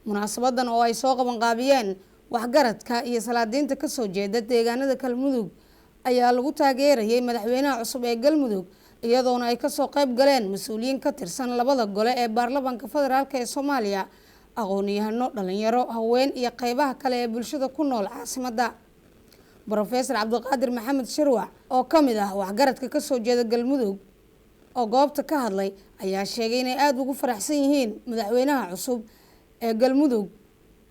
munaasabadan oo ay soo qaban qaabiyeen waxgaradka iyo salaadiinta ka soo jeeda deegaanada Galmudug ayaa lagu taageerayay madaxweynaha cusub ee Galmudug iyadoona ay ka soo qayb galeen mas'uuliyiin ka tirsan labada gole ee baarlamaanka federaalka ee Soomaaliya aqoon-yahano dhalinyaro haween iyo qaybaha kale ee bulshada ku nool caasimadda. Professor Cabdiqaadir Maxamed Shirwac oo kamid ah waxgaradka ka soo jeeda Galmudug oo goobta ka hadlay ayaa sheegay inay aad ugu faraxsan yihiin madaxweynaha cusub ee Galmudug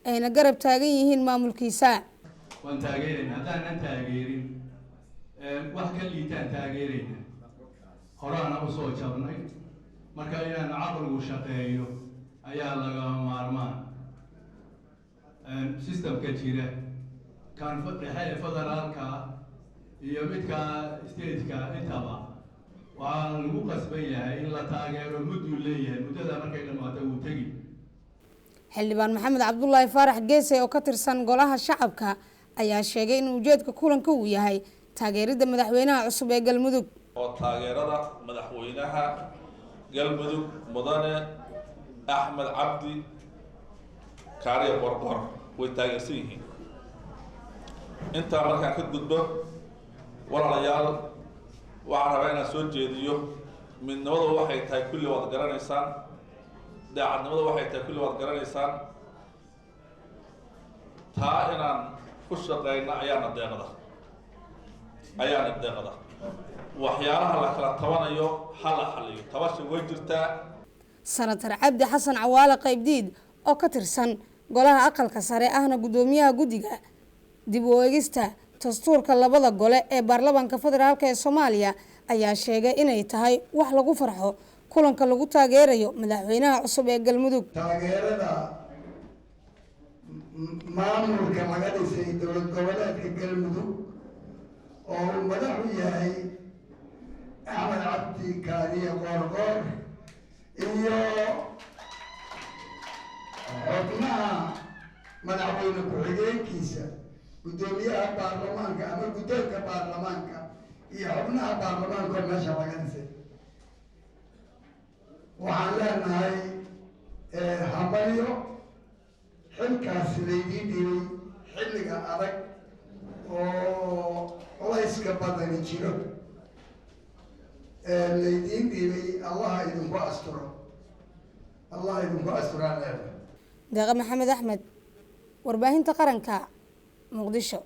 ayna garab taagan yihiin maamulkiisa. waan taageerayna haddaan taageerin wax ka liitaan taageerayna horana u soo jabnay marka inaan caqligu shaqeeyo ayaa laga maarmaan systemka jira kan dhexe federaalka iyo midka stateka intaba waxaa lagu qasban yahay in la taageero mudduu leeyahay muddada markay dhamaato uu tegi. xildhibaan maxamed cabdullaahi faarax geese oo ka tirsan golaha shacabka ayaa sheegay in ujeedka kulanka uu yahay taageerida madaxweynaha cusub ee Galmudug oo taageerada madaxweynaha Galmudug mudane Axmed Cabdi Kaariye Qorqor way taageersan yihiin. inta markaan ka gudbo walaalayaal waxaan rabaa inaan soo jeediyo midnimadu waxay tahay kulli waad garanaysaan daacadnimadu waxay tahay kulli waad garanaysaan taa inaan ku shaqeyno ayaana deeqda waxyaalaha la kala tabanayo hal xaliyo tabasha way jirtaa. Senator Cabdi Xasan Cawaale Qaybdiid oo ka tirsan golaha aqalka sare ahna gudoomiyaha guddiga dib u eegista dastuurka labada gole ee baarlamaanka federaalka ee Soomaaliya ayaa sheegay inay tahay wax lagu farxo kulanka lagu taageerayo madaxweynaha cusub ee Galmudug. taageerada maamulka laga dhisay dowlad goboleedka Galmudug oo madaxu yahay Axmed Cabdi Kaariye Qorqor iyo xubnaha madaxweyne ku-xigeenkiisa gudoomiyaha baarlamaanka ama guddoonka baarlamaanka iyo xubnaha baarlamaanka meesha laga dhisay. waxaan leenahay hambalyo xilkaas laydin dhibay xilliga adag oo culayska badani jiro laydin dhibay allah idinku asturaan leedahay. Deeqa Maxamed Axmed warbaahinta qaranka Muqdisho.